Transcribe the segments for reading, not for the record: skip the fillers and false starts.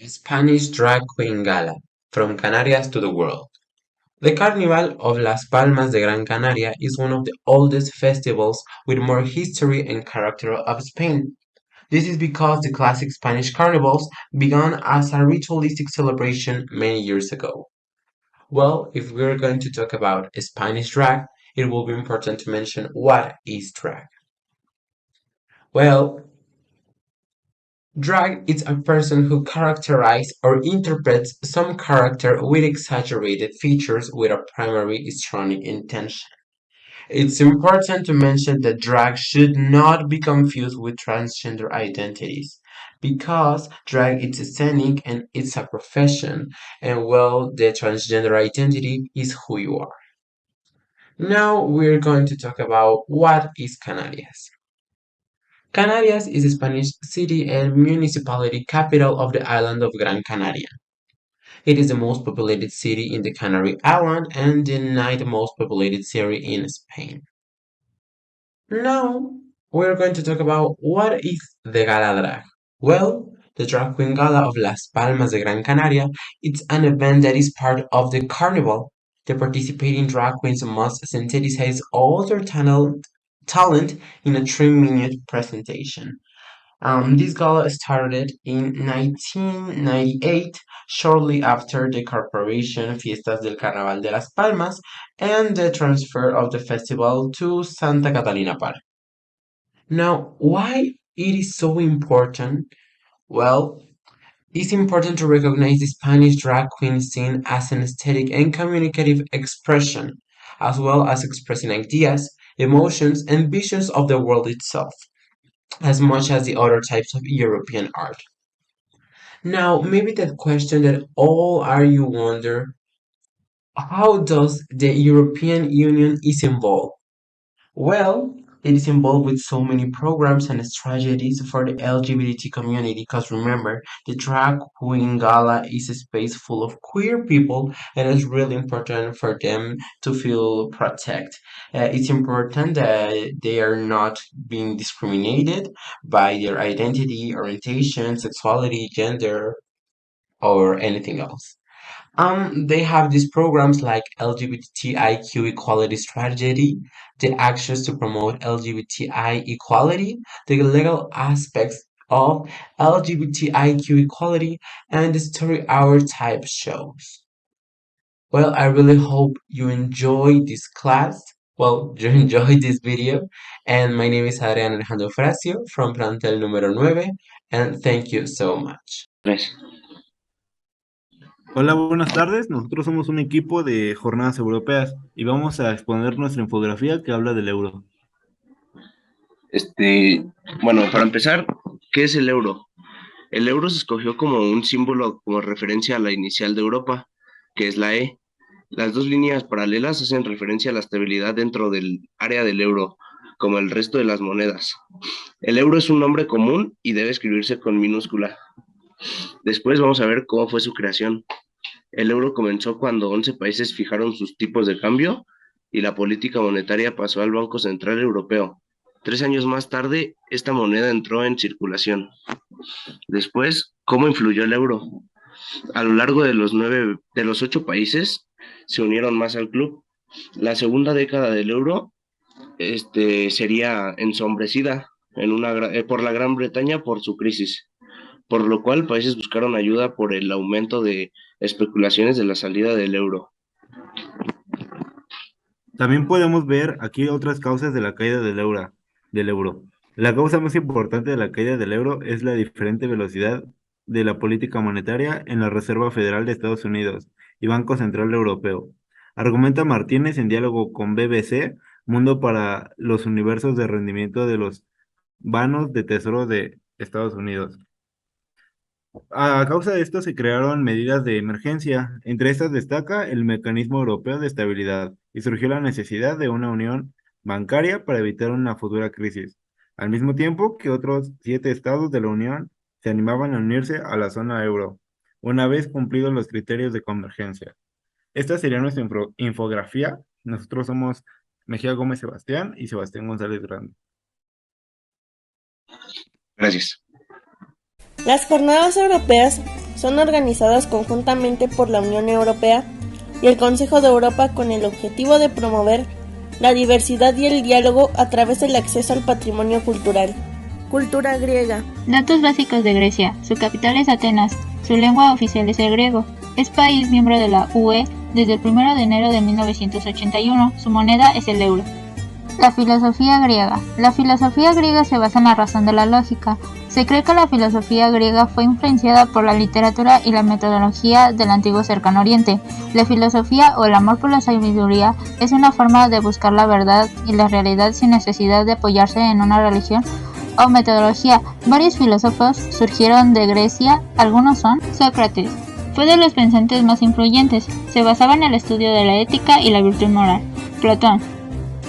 Spanish drag queen gala, from Canarias to the world. The Carnival of Las Palmas de Gran Canaria is one of the oldest festivals with more history and character of Spain. This is because the classic Spanish carnivals began as a ritualistic celebration many years ago. Well, if we're going to talk about Spanish drag, it will be important to mention what is drag. Well, drag is a person who characterizes or interprets some character with exaggerated features with a primary strong intention. It's important to mention that drag should not be confused with transgender identities because drag is scenic and it's a profession, and well, the transgender identity is who you are. Now we're going to talk about what is Canarias. Canarias is a Spanish city and municipality capital of the island of Gran Canaria. It is the most populated city in the Canary Island and the ninth most populated city in Spain. Now we're going to talk about what is the Gala Drag. Well, the Drag Queen Gala of Las Palmas de Gran Canaria it's an event that is part of the carnival. The participating drag queens must synthesize all their talent in a 3-minute presentation. This gala started in 1998, shortly after the corporation Fiestas del Carnaval de Las Palmas and the transfer of the festival to Santa Catalina Park. Now, why it is so important? Well, it's important to recognize the Spanish drag queen scene as an aesthetic and communicative expression, as well as expressing ideas, emotions, and visions of the world itself, as much as the other types of European art. Now, maybe that question that all are you wonder, how does the European Union is involved? Well, it is involved with so many programs and strategies for the LGBT community because remember, the drag queen gala is a space full of queer people and it's really important for them to feel protected. It's important that they are not being discriminated by their identity, orientation, sexuality, gender, or anything else. They have these programs like LGBTIQ equality strategy, the actions to promote LGBTI equality, the legal aspects of LGBTIQ equality, and the story hour type shows. Well, I really hope you enjoy this class. Well, you enjoy this video. And my name is Adrián Alejandro Fracio from Plantel número 9, and thank you so much. Tres. Hola, buenas tardes. Nosotros somos un equipo de jornadas europeas y vamos a exponer nuestra infografía que habla del euro. Bueno, para empezar, ¿qué es el euro? El euro se escogió como un símbolo, como referencia a la inicial de Europa, que es la E. Las dos líneas paralelas hacen referencia a la estabilidad dentro del área del euro, como el resto de las monedas. El euro es un nombre común y debe escribirse con minúscula. Después vamos a ver cómo fue su creación. El euro comenzó cuando 11 países fijaron sus tipos de cambio y la política monetaria pasó al Banco Central Europeo. 3 años más tarde, esta moneda entró en circulación. Después, ¿cómo influyó el euro? A lo largo de los 8 países se unieron más al club. La segunda década del euro sería ensombrecida por la Gran Bretaña por su crisis, por lo cual países buscaron ayuda por el aumento de especulaciones de la salida del euro. También podemos ver aquí otras causas de la caída del euro. La causa más importante de la caída del euro es la diferente velocidad de la política monetaria en la Reserva Federal de Estados Unidos y Banco Central Europeo. Argumenta Martínez en diálogo con BBC, Mundo para los universos de rendimiento de los vanos de tesoro de Estados Unidos. A causa de esto se crearon medidas de emergencia. Entre estas destaca el Mecanismo Europeo de Estabilidad y surgió la necesidad de una unión bancaria para evitar una futura crisis, al mismo tiempo que otros 7 estados de la Unión se animaban a unirse a la zona euro, una vez cumplidos los criterios de convergencia. Esta sería nuestra infografía. Nosotros somos Mejía Gómez Sebastián y Sebastián González Grande. Gracias. Las jornadas europeas Son organizadas conjuntamente por la Unión Europea y el Consejo de Europa con el objetivo de promover la diversidad y el diálogo a través del acceso al patrimonio cultural. Cultura griega. Datos básicos de Grecia. Su capital es Atenas. Su lengua oficial es el griego. Es país miembro de la UE desde el 1 de enero de 1981. Su moneda es el euro. La filosofía griega. La filosofía griega se basa en la razón de la lógica. Se cree que la filosofía griega fue influenciada por la literatura y la metodología del antiguo Cercano Oriente. La filosofía o el amor por la sabiduría es una forma de buscar la verdad y la realidad sin necesidad de apoyarse en una religión o metodología. Varios filósofos surgieron de Grecia, algunos son Sócrates. Fue de los pensantes más influyentes, se basaba en el estudio de la ética y la virtud moral. Platón,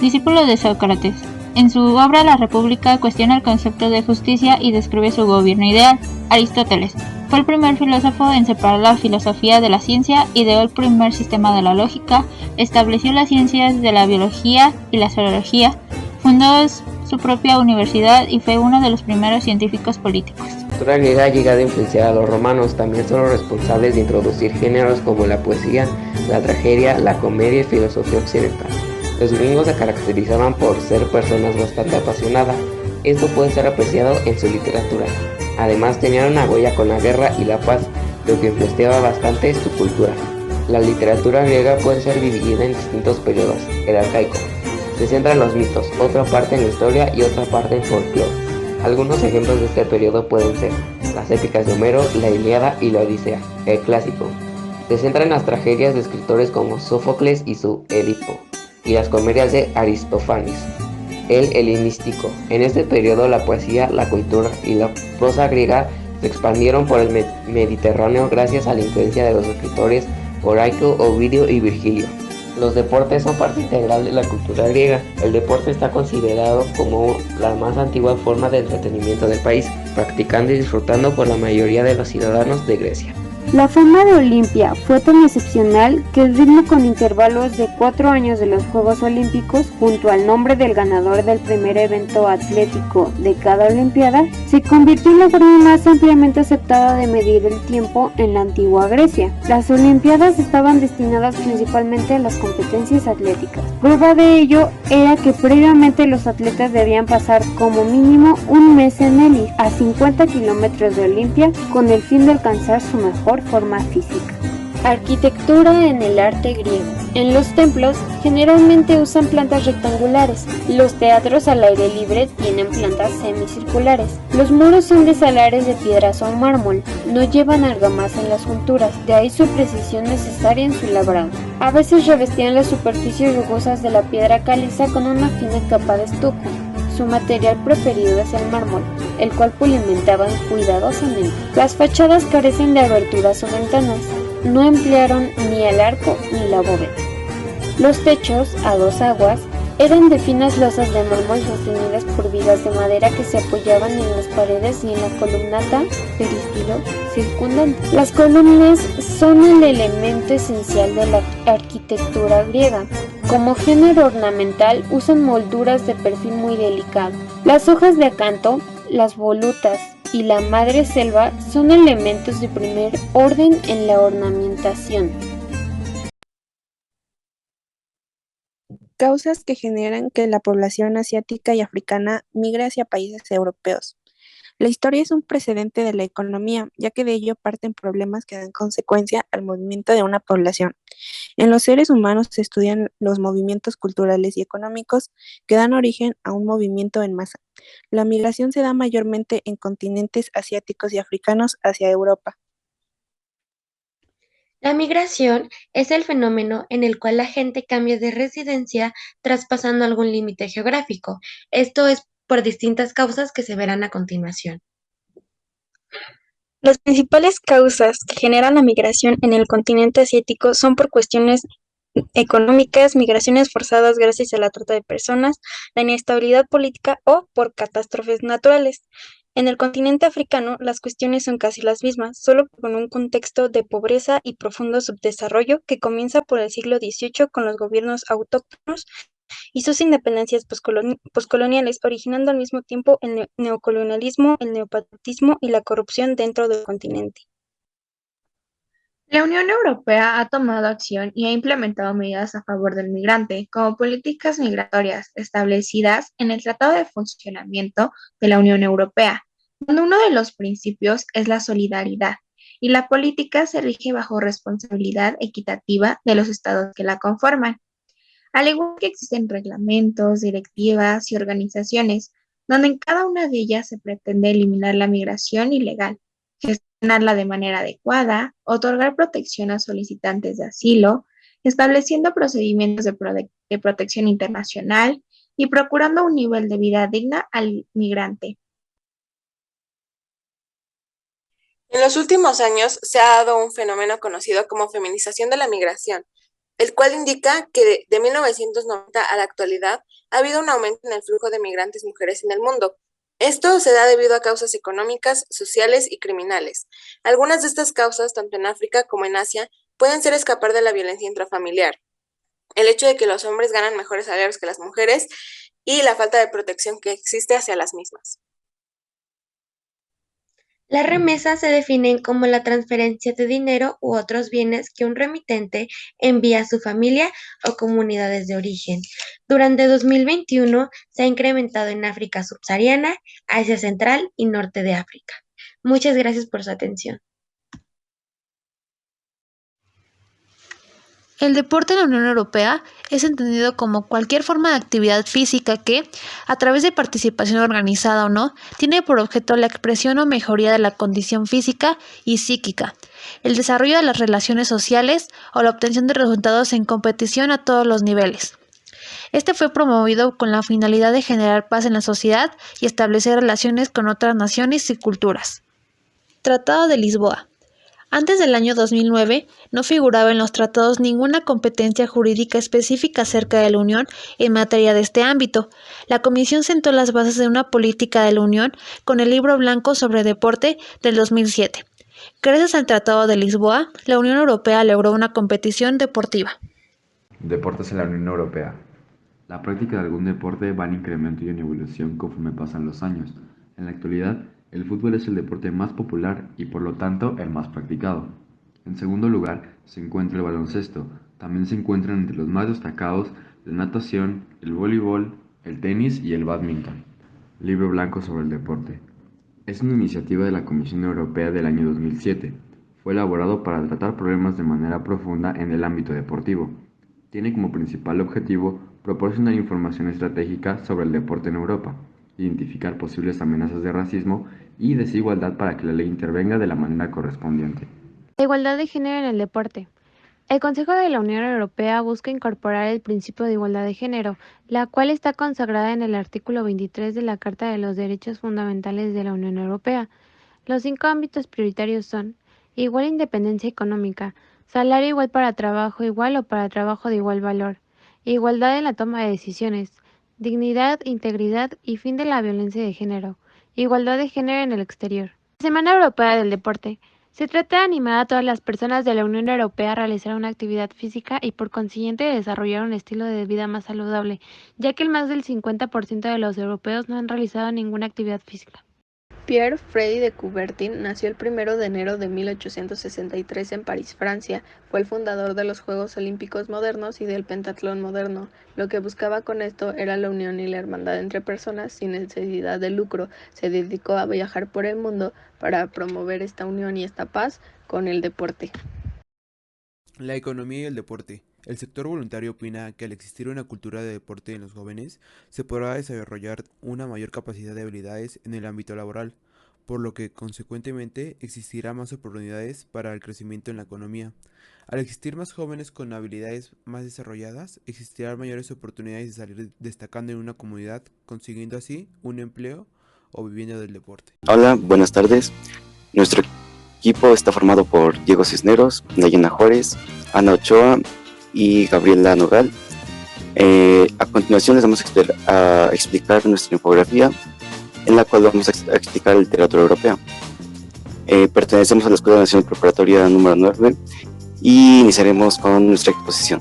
discípulo de Sócrates. En su obra La República cuestiona el concepto de justicia y describe su gobierno ideal. Aristóteles fue el primer filósofo en separar la filosofía de la ciencia, ideó el primer sistema de la lógica, estableció las ciencias de la biología y la zoología, fundó su propia universidad y fue uno de los primeros científicos políticos. La cultura griega ha llegado a influenciar a los romanos, también son los responsables de introducir géneros como la poesía, la tragedia, la comedia y filosofía occidental. Los griegos se caracterizaban por ser personas bastante apasionadas, esto puede ser apreciado en su literatura. Además tenían una huella con la guerra y la paz, lo que influenciaba bastante su cultura. La literatura griega puede ser dividida en distintos periodos, el arcaico. Se centra en los mitos, otra parte en la historia y otra parte en folclore. Algunos ejemplos de este periodo pueden ser las épicas de Homero, la Ilíada y la Odisea. El clásico se centra en las tragedias de escritores como Sófocles y su Edipo, y las comedias de Aristófanes. El helenístico. En este periodo la poesía, la cultura y la prosa griega se expandieron por el Mediterráneo gracias a la influencia de los escritores Horacio, Ovidio y Virgilio. Los deportes son parte integral de la cultura griega. El deporte está considerado como la más antigua forma de entretenimiento del país, practicando y disfrutando por la mayoría de los ciudadanos de Grecia. La fama de Olimpia fue tan excepcional que el ritmo con intervalos de 4 años de los Juegos Olímpicos, junto al nombre del ganador del primer evento atlético de cada Olimpiada, se convirtió en la forma más ampliamente aceptada de medir el tiempo en la antigua Grecia. Las Olimpiadas estaban destinadas principalmente a las competencias atléticas. Prueba de ello era que previamente los atletas debían pasar como mínimo un mes en Elis, a 50 kilómetros de Olimpia, con el fin de alcanzar su mejor forma física. Arquitectura en el arte griego. En los templos generalmente usan plantas rectangulares. Los teatros al aire libre tienen plantas semicirculares. Los muros son de salares de piedras o mármol. No llevan argamasa en las junturas, de ahí su precisión necesaria en su labrado. A veces revestían las superficies rugosas de la piedra caliza con una fina capa de estuco. Su material preferido es el mármol, el cual pulimentaban cuidadosamente. Las fachadas carecen de aberturas o ventanas. No emplearon ni el arco ni la bóveda. Los techos, a dos aguas, eran de finas losas de mármol sostenidas por vigas de madera que se apoyaban en las paredes y en la columnata peristilo circundante. Las columnas son el elemento esencial de la arquitectura griega. Como género ornamental usan molduras de perfil muy delicado. Las hojas de acanto, las volutas y la madre selva son elementos de primer orden en la ornamentación. Causas que generan que la población asiática y africana migre hacia países europeos. La historia es un precedente de la economía, ya que de ello parten problemas que dan consecuencia al movimiento de una población. En los seres humanos se estudian los movimientos culturales y económicos que dan origen a un movimiento en masa. La migración se da mayormente en continentes asiáticos y africanos hacia Europa. La migración es el fenómeno en el cual la gente cambia de residencia traspasando algún límite geográfico. Esto es por distintas causas que se verán a continuación. Las principales causas que generan la migración en el continente asiático son por cuestiones económicas, migraciones forzadas gracias a la trata de personas, la inestabilidad política o por catástrofes naturales. En el continente africano, las cuestiones son casi las mismas, solo con un contexto de pobreza y profundo subdesarrollo que comienza por el siglo XVIII con los gobiernos autóctonos y sus independencias poscoloniales, originando al mismo tiempo el neocolonialismo, el neopatriotismo y la corrupción dentro del continente. La Unión Europea ha tomado acción y ha implementado medidas a favor del migrante, como políticas migratorias establecidas en el Tratado de Funcionamiento de la Unión Europea, donde uno de los principios es la solidaridad, y la política se rige bajo responsabilidad equitativa de los estados que la conforman. Al igual que existen reglamentos, directivas y organizaciones, donde en cada una de ellas se pretende eliminar la migración ilegal, gestionarla de manera adecuada, otorgar protección a solicitantes de asilo, estableciendo procedimientos de protección internacional y procurando un nivel de vida digna al migrante. En los últimos años se ha dado un fenómeno conocido como feminización de la migración, el cual indica que de 1990 a la actualidad ha habido un aumento en el flujo de migrantes mujeres en el mundo. Esto se da debido a causas económicas, sociales y criminales. Algunas de estas causas, tanto en África como en Asia, pueden ser escapar de la violencia intrafamiliar, el hecho de que los hombres ganan mejores salarios que las mujeres y la falta de protección que existe hacia las mismas. Las remesas se definen como la transferencia de dinero u otros bienes que un remitente envía a su familia o comunidades de origen. Durante 2021 se ha incrementado en África subsahariana, Asia Central y Norte de África. Muchas gracias por su atención. El deporte en la Unión Europea es entendido como cualquier forma de actividad física que, a través de participación organizada o no, tiene por objeto la expresión o mejoría de la condición física y psíquica, el desarrollo de las relaciones sociales o la obtención de resultados en competición a todos los niveles. Este fue promovido con la finalidad de generar paz en la sociedad y establecer relaciones con otras naciones y culturas. Tratado de Lisboa. Antes del año 2009, no figuraba en los tratados ninguna competencia jurídica específica acerca de la Unión en materia de este ámbito. La Comisión sentó las bases de una política de la Unión con el Libro Blanco sobre Deporte del 2007. Gracias al Tratado de Lisboa, la Unión Europea logró una competición deportiva. Deportes en la Unión Europea. La práctica de algún deporte va en incremento y en evolución conforme pasan los años. En la actualidad, el fútbol es el deporte más popular y por lo tanto el más practicado. En segundo lugar se encuentra el baloncesto. También se encuentran entre los más destacados la natación, el voleibol, el tenis y el bádminton. Libro Blanco sobre el Deporte. Es una iniciativa de la Comisión Europea del año 2007. Fue elaborado para tratar problemas de manera profunda en el ámbito deportivo. Tiene como principal objetivo proporcionar información estratégica sobre el deporte en Europa, identificar posibles amenazas de racismo y desigualdad para que la ley intervenga de la manera correspondiente. La igualdad de género en el deporte. El Consejo de la Unión Europea busca incorporar el principio de igualdad de género, la cual está consagrada en el artículo 23 de la Carta de los Derechos Fundamentales de la Unión Europea. Los 5 ámbitos prioritarios son: igual independencia económica, salario igual para trabajo igual o para trabajo de igual valor, igualdad en la toma de decisiones, dignidad, integridad y fin de la violencia de género, igualdad de género en el exterior. La Semana Europea del Deporte. Se trata de animar a todas las personas de la Unión Europea a realizar una actividad física y por consiguiente desarrollar un estilo de vida más saludable, ya que el más del 50% de los europeos no han realizado ninguna actividad física. Pierre Freddy de Coubertin nació el 1 de enero de 1863 en París, Francia. Fue el fundador de los Juegos Olímpicos modernos y del pentatlón moderno. Lo que buscaba con esto era la unión y la hermandad entre personas sin necesidad de lucro. Se dedicó a viajar por el mundo para promover esta unión y esta paz con el deporte. La economía y el deporte. El sector voluntario opina que al existir una cultura de deporte en los jóvenes, se podrá desarrollar una mayor capacidad de habilidades en el ámbito laboral, por lo que consecuentemente existirá más oportunidades para el crecimiento en la economía. Al existir más jóvenes con habilidades más desarrolladas, existirán mayores oportunidades de salir destacando en una comunidad, consiguiendo así un empleo o vivienda del deporte. Hola, buenas tardes. Nuestro equipo está formado por Diego Cisneros, Nayena Juárez, Ana Ochoa y Gabriela Nogal. A continuación les vamos a explicar nuestra infografía, en la cual vamos a explicar literatura europea. Pertenecemos a la Escuela Nacional Preparatoria número 9 y iniciaremos con nuestra exposición.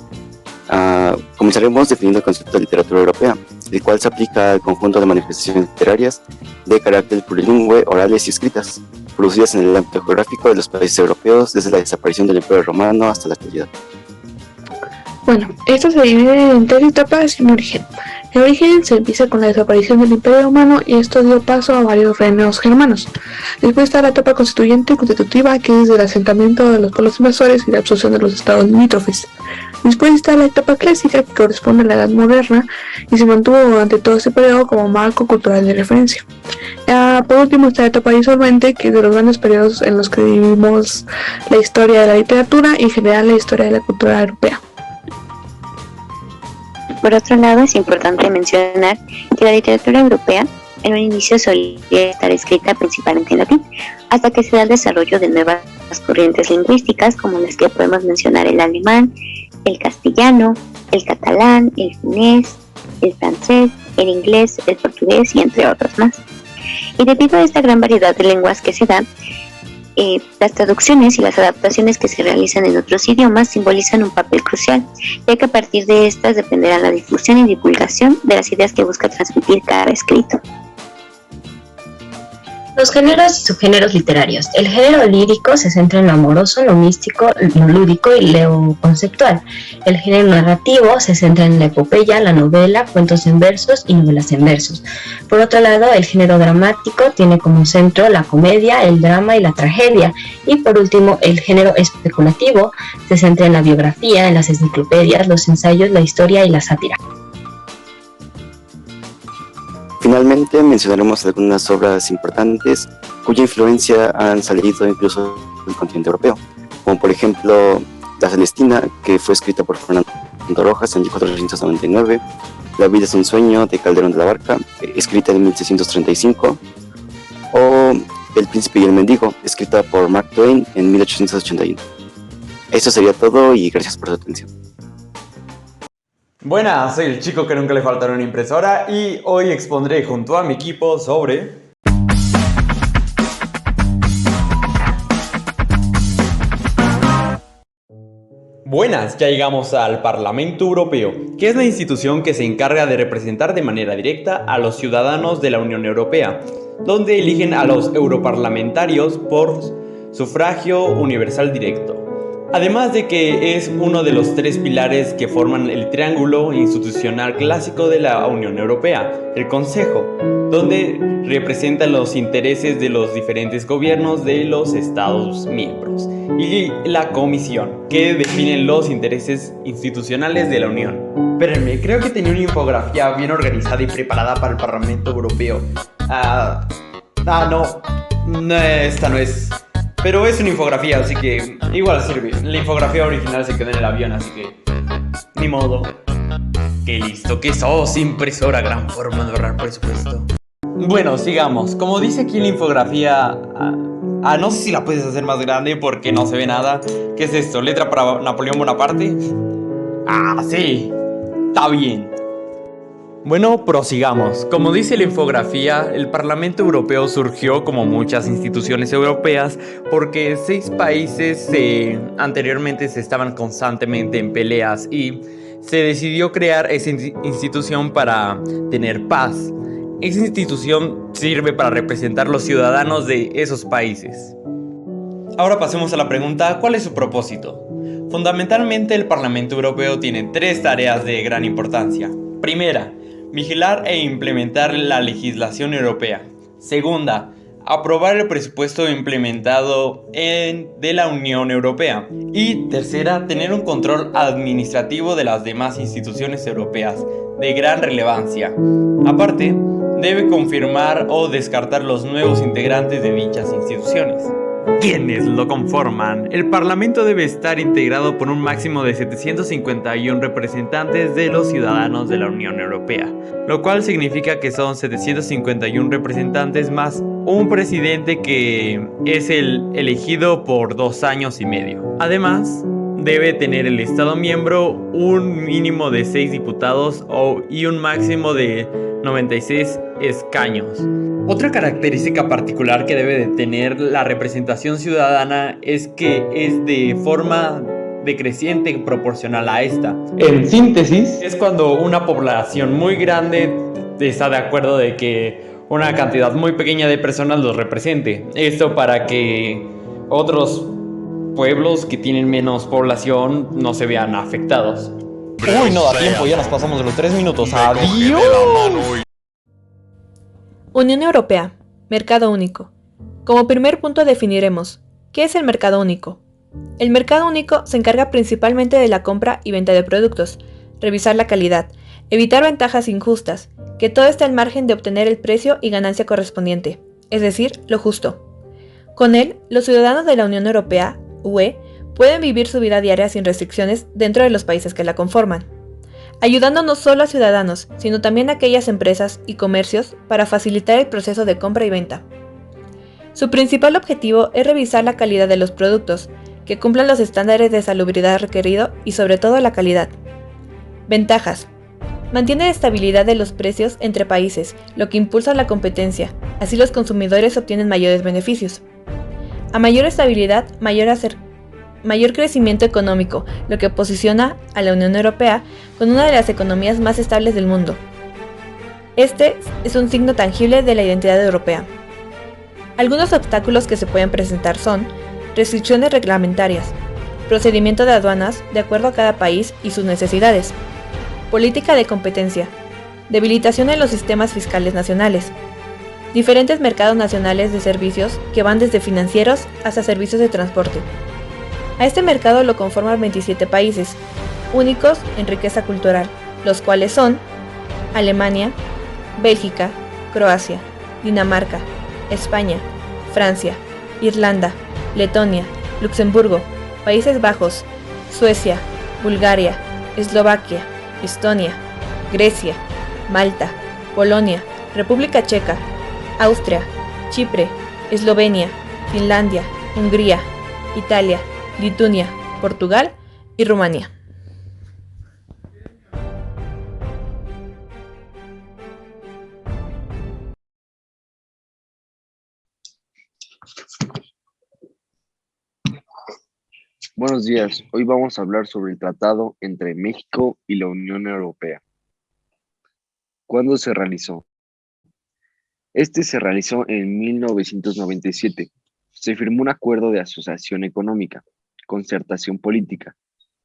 Comenzaremos definiendo el concepto de literatura europea, el cual se aplica al conjunto de manifestaciones literarias de carácter plurilingüe, orales y escritas. producidas en el ámbito geográfico de los países europeos desde la desaparición del Imperio Romano hasta la actualidad. Bueno, esto se divide en 3 etapas sin origen. El origen se empieza con la desaparición del Imperio Romano y esto dio paso a varios reinos germanos. Después está la etapa constituyente y constitutiva, que es el asentamiento de los pueblos invasores y la absorción de los estados limítrofes. Después está la etapa clásica, que corresponde a la Edad Moderna y se mantuvo durante todo este periodo como marco cultural de referencia. Por último está la etapa disolvente, que es de los grandes periodos en los que vivimos la historia de la literatura y en general la historia de la cultura europea. Por otro lado, es importante mencionar que la literatura europea en un inicio solía estar escrita principalmente en latín, hasta que se da el desarrollo de nuevas corrientes lingüísticas como las que podemos mencionar el alemán, el castellano, el catalán, el finés, el francés, el inglés, el portugués y entre otros más. Y debido a esta gran variedad de lenguas que se da, las traducciones y las adaptaciones que se realizan en otros idiomas simbolizan un papel crucial, ya que a partir de estas dependerá la difusión y divulgación de las ideas que busca transmitir cada escrito. Los géneros y subgéneros literarios. El género lírico se centra en lo amoroso, lo místico, lo lúdico y lo conceptual. El género narrativo se centra en la epopeya, la novela, cuentos en versos y novelas en versos. Por otro lado, el género dramático tiene como centro la comedia, el drama y la tragedia. Y por último, el género especulativo se centra en la biografía, en las enciclopedias, los ensayos, la historia y la sátira. Finalmente mencionaremos algunas obras importantes cuya influencia han salido incluso del continente europeo, como por ejemplo La Celestina, que fue escrita por Fernando Rojas en 1499, La vida es un sueño, de Calderón de la Barca, escrita en 1635, o El príncipe y el mendigo, escrita por Mark Twain en 1881. Eso sería todo y gracias por su atención. Buenas, soy el chico que nunca le faltará una impresora y hoy expondré junto a mi equipo sobre Buenas, ya llegamos al Parlamento Europeo, que es la institución que se encarga de representar de manera directa a los ciudadanos de la Unión Europea, donde eligen a los europarlamentarios por sufragio universal directo. Además de que es uno de los 3 pilares que forman el triángulo institucional clásico de la Unión Europea, el Consejo, donde representan los intereses de los diferentes gobiernos de los Estados miembros, y la Comisión, que define los intereses institucionales de la Unión. Espérenme, creo que tenía una infografía bien organizada y preparada para el Parlamento Europeo. No, esta no es... Pero es una infografía, así que igual sirve. La infografía original se quedó en el avión, así que ni modo. ¡Qué listo que sos, impresora! Gran forma de ahorrar presupuesto. Bueno, sigamos. Como dice aquí en la infografía... no sé si la puedes hacer más grande porque no se ve nada. ¿Qué es esto? ¿Letra para Napoleón Bonaparte? Sí. Está bien. Bueno, prosigamos. Como dice la infografía, el Parlamento Europeo surgió como muchas instituciones europeas porque 6 países anteriormente se estaban constantemente en peleas y se decidió crear esa institución para tener paz. Esa institución sirve para representar los ciudadanos de esos países. Ahora pasemos a la pregunta, ¿cuál es su propósito? Fundamentalmente el Parlamento Europeo tiene 3 tareas de gran importancia. Primera, vigilar e implementar la legislación europea. Segunda, aprobar el presupuesto implementado de la Unión Europea. Y tercera, tener un control administrativo de las demás instituciones europeas de gran relevancia. Aparte, debe confirmar o descartar los nuevos integrantes de dichas instituciones. ¿Quiénes lo conforman? El Parlamento debe estar integrado por un máximo de 751 representantes de los ciudadanos de la Unión Europea, lo cual significa que son 751 representantes más un presidente que es el elegido por 2 años y medio. Además, debe tener el Estado miembro un mínimo de 6 diputados y un máximo de 96 escaños. Otra característica particular que debe de tener la representación ciudadana es que es de forma decreciente proporcional a esta. En síntesis, es cuando una población muy grande está de acuerdo de que una cantidad muy pequeña de personas los represente. Esto para que otros pueblos que tienen menos población no se vean afectados. Uy, no da tiempo, ya nos pasamos de los 3 minutos. ¡Adiós! Unión Europea, mercado único. Como primer punto definiremos, ¿qué es el mercado único? El mercado único se encarga principalmente de la compra y venta de productos, revisar la calidad, evitar ventajas injustas, que todo esté al margen de obtener el precio y ganancia correspondiente, es decir, lo justo. Con él, los ciudadanos de la Unión Europea, UE, pueden vivir su vida diaria sin restricciones dentro de los países que la conforman, ayudando no solo a ciudadanos, sino también a aquellas empresas y comercios para facilitar el proceso de compra y venta. Su principal objetivo es revisar la calidad de los productos, que cumplan los estándares de salubridad requerido y sobre todo la calidad. Ventajas. Mantiene la estabilidad de los precios entre países, lo que impulsa la competencia, así los consumidores obtienen mayores beneficios. A mayor estabilidad, mayor crecimiento económico, lo que posiciona a la Unión Europea con una de las economías más estables del mundo. Este es un signo tangible de la identidad europea. Algunos obstáculos que se pueden presentar son restricciones reglamentarias, procedimiento de aduanas de acuerdo a cada país y sus necesidades, política de competencia, debilitación en los sistemas fiscales nacionales, diferentes mercados nacionales de servicios que van desde financieros hasta servicios de transporte. A este mercado lo conforman 27 países, únicos en riqueza cultural, los cuales son Alemania, Bélgica, Croacia, Dinamarca, España, Francia, Irlanda, Letonia, Luxemburgo, Países Bajos, Suecia, Bulgaria, Eslovaquia, Estonia, Grecia, Malta, Polonia, República Checa, Austria, Chipre, Eslovenia, Finlandia, Hungría, Italia, Lituania, Portugal y Rumanía. Buenos días, hoy vamos a hablar sobre el tratado entre México y la Unión Europea. ¿Cuándo se realizó? Este se realizó en 1997. Se firmó un acuerdo de asociación económica, concertación política.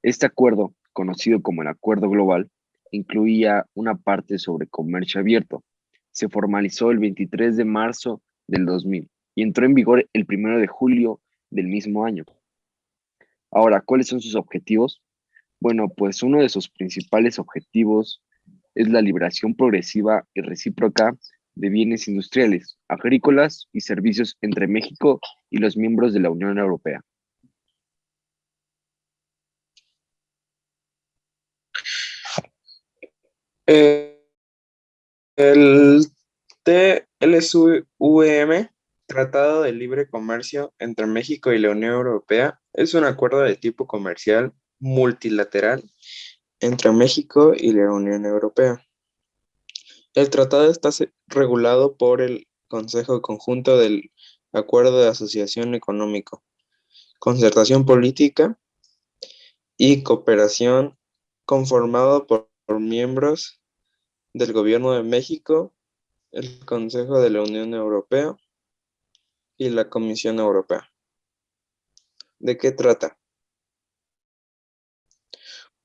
Este acuerdo, conocido como el Acuerdo Global, incluía una parte sobre comercio abierto. Se formalizó el 23 de marzo del 2000 y entró en vigor el 1 de julio del mismo año. Ahora, ¿cuáles son sus objetivos? Bueno, pues uno de sus principales objetivos es la liberación progresiva y recíproca de bienes industriales, agrícolas y servicios entre México y los miembros de la Unión Europea. El TLSUEM, Tratado de Libre Comercio entre México y la Unión Europea, es un acuerdo de tipo comercial multilateral entre México y la Unión Europea. El tratado está regulado por el Consejo Conjunto del Acuerdo de Asociación Económico, Concertación Política y Cooperación, conformado por miembros del Gobierno de México, el Consejo de la Unión Europea y la Comisión Europea. ¿De qué trata?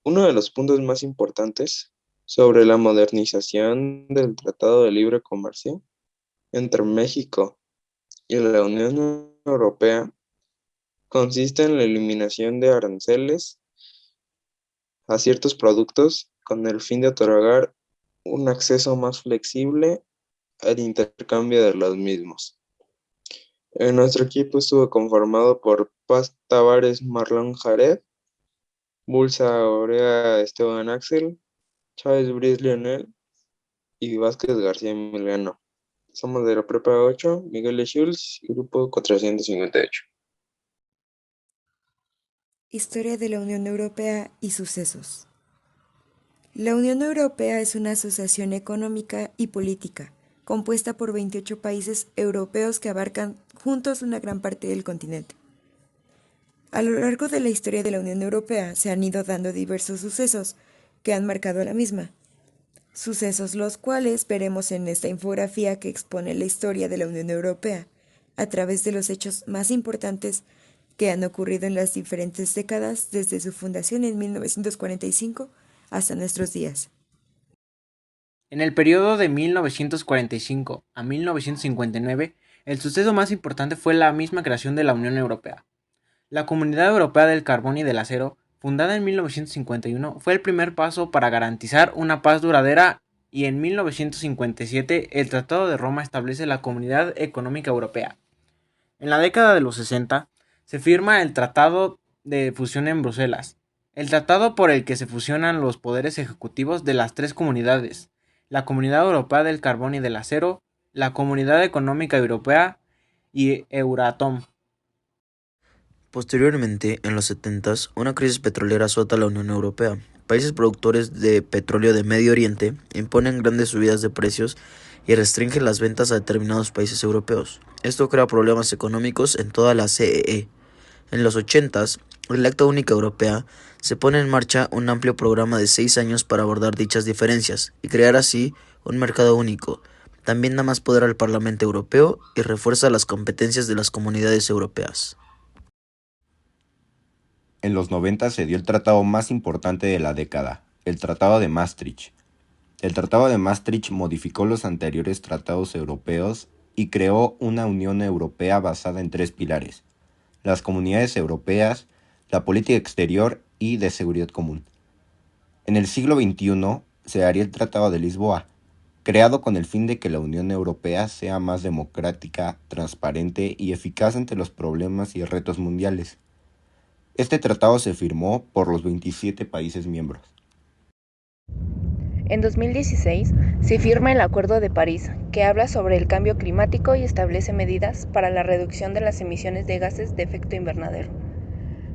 Uno de los puntos más importantes sobre la modernización del Tratado de Libre Comercio entre México y la Unión Europea consiste en la eliminación de aranceles a ciertos productos con el fin de otorgar un acceso más flexible al intercambio de los mismos. Nuestro equipo estuvo conformado por Paz Tavares Marlon Jared, Bulsa Orea Esteban Axel, Chávez Briz Leonel y Vázquez García Emiliano. Somos de la Prepa 8, Miguel de Schulz, grupo 458. Historia de la Unión Europea y sucesos. La Unión Europea es una asociación económica y política compuesta por 28 países europeos que abarcan juntos una gran parte del continente. A lo largo de la historia de la Unión Europea se han ido dando diversos sucesos que han marcado a la misma. sucesos los cuales veremos en esta infografía que expone la historia de la Unión Europea, a través de los hechos más importantes que han ocurrido en las diferentes décadas desde su fundación en 1945 hasta nuestros días. En el periodo de 1945 a 1959, el suceso más importante fue la misma creación de la Unión Europea. La Comunidad Europea del Carbón y del Acero, fundada en 1951, fue el primer paso para garantizar una paz duradera, y en 1957 el Tratado de Roma establece la Comunidad Económica Europea. En la década de los 60 se firma el Tratado de Fusión en Bruselas, el tratado por el que se fusionan los poderes ejecutivos de las tres comunidades: la Comunidad Europea del Carbón y del Acero, la Comunidad Económica Europea y Euratom. Posteriormente, en los 70s, una crisis petrolera azota a la Unión Europea. Países productores de petróleo de Medio Oriente imponen grandes subidas de precios y restringen las ventas a determinados países europeos. Esto crea problemas económicos en toda la CEE. En los 80s, el Acta Única Europea se pone en marcha un amplio programa de 6 años para abordar dichas diferencias y crear así un mercado único. También da más poder al Parlamento Europeo y refuerza las competencias de las comunidades europeas. En los 90 se dio el tratado más importante de la década, el Tratado de Maastricht. El Tratado de Maastricht modificó los anteriores tratados europeos y creó una Unión Europea basada en 3 pilares: las comunidades europeas, la política exterior y de seguridad común. En el siglo XXI se haría el Tratado de Lisboa, creado con el fin de que la Unión Europea sea más democrática, transparente y eficaz ante los problemas y retos mundiales. Este tratado se firmó por los 27 países miembros. En 2016 se firma el Acuerdo de París, que habla sobre el cambio climático y establece medidas para la reducción de las emisiones de gases de efecto invernadero.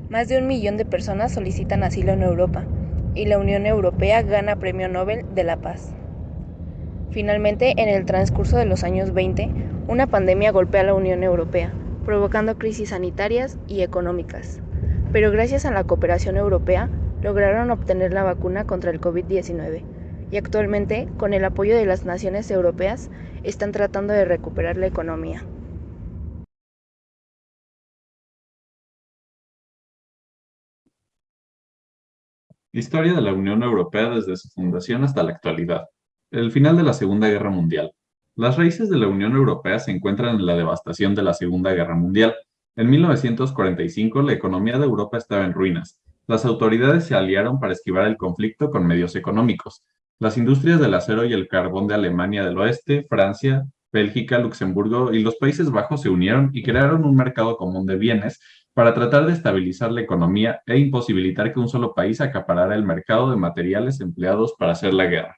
Más de 1 millón de personas solicitan asilo en Europa, y la Unión Europea gana Premio Nobel de la Paz. Finalmente, en el transcurso de los años 20, una pandemia golpea a la Unión Europea, provocando crisis sanitarias y económicas. Pero gracias a la cooperación europea, lograron obtener la vacuna contra el COVID-19, y actualmente, con el apoyo de las naciones europeas, están tratando de recuperar la economía. Historia de la Unión Europea desde su fundación hasta la actualidad. El final de la Segunda Guerra Mundial. Las raíces de la Unión Europea se encuentran en la devastación de la Segunda Guerra Mundial. En 1945, la economía de Europa estaba en ruinas. Las autoridades se aliaron para esquivar el conflicto con medios económicos. Las industrias del acero y el carbón de Alemania del Oeste, Francia, Bélgica, Luxemburgo y los Países Bajos se unieron y crearon un mercado común de bienes para tratar de estabilizar la economía e imposibilitar que un solo país acaparara el mercado de materiales empleados para hacer la guerra.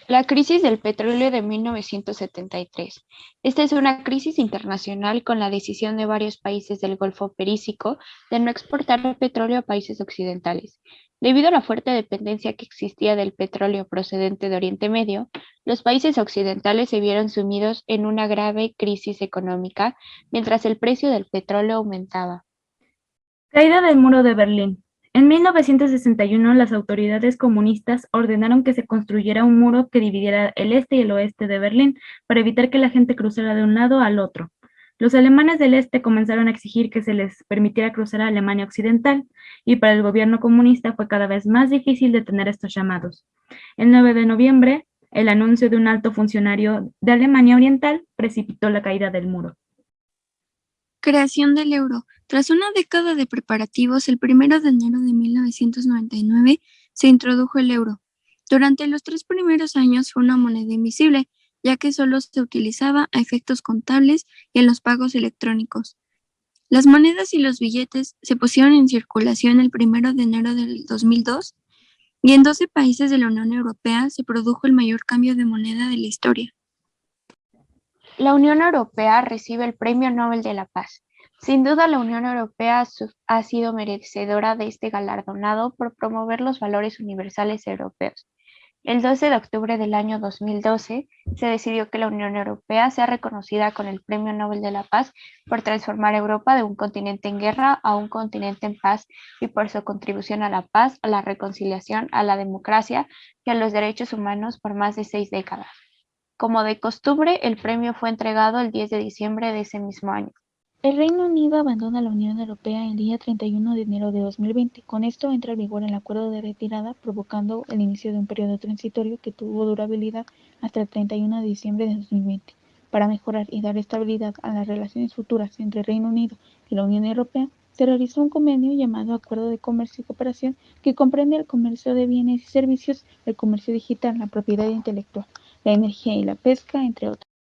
La crisis del petróleo de 1973. Esta es una crisis internacional con la decisión de varios países del Golfo Perísico de no exportar petróleo a países occidentales. Debido a la fuerte dependencia que existía del petróleo procedente de Oriente Medio, los países occidentales se vieron sumidos en una grave crisis económica mientras el precio del petróleo aumentaba. Caída del muro de Berlín. En 1961, las autoridades comunistas ordenaron que se construyera un muro que dividiera el este y el oeste de Berlín para evitar que la gente cruzara de un lado al otro. Los alemanes del este comenzaron a exigir que se les permitiera cruzar a Alemania Occidental, y para el gobierno comunista fue cada vez más difícil detener estos llamados. El 9 de noviembre, el anuncio de un alto funcionario de Alemania Oriental precipitó la caída del muro. Creación del euro. Tras una década de preparativos, el 1 de enero de 1999 se introdujo el euro. Durante los 3 primeros años fue una moneda invisible, ya que solo se utilizaba a efectos contables y en los pagos electrónicos. Las monedas y los billetes se pusieron en circulación el 1 de enero del 2002 y en 12 países de la Unión Europea se produjo el mayor cambio de moneda de la historia. La Unión Europea recibe el Premio Nobel de la Paz. Sin duda, la Unión Europea ha sido merecedora de este galardonado por promover los valores universales europeos. El 12 de octubre del año 2012 se decidió que la Unión Europea sea reconocida con el Premio Nobel de la Paz por transformar Europa de un continente en guerra a un continente en paz y por su contribución a la paz, a la reconciliación, a la democracia y a los derechos humanos por más de 6 décadas. Como de costumbre, el premio fue entregado el 10 de diciembre de ese mismo año. El Reino Unido abandona la Unión Europea el día 31 de enero de 2020. Con esto entra en vigor el acuerdo de retirada, provocando el inicio de un periodo transitorio que tuvo durabilidad hasta el 31 de diciembre de 2020. Para mejorar y dar estabilidad a las relaciones futuras entre el Reino Unido y la Unión Europea, se realizó un convenio llamado Acuerdo de Comercio y Cooperación que comprende el comercio de bienes y servicios, el comercio digital, la propiedad intelectual, la energía y la pesca, entre otros.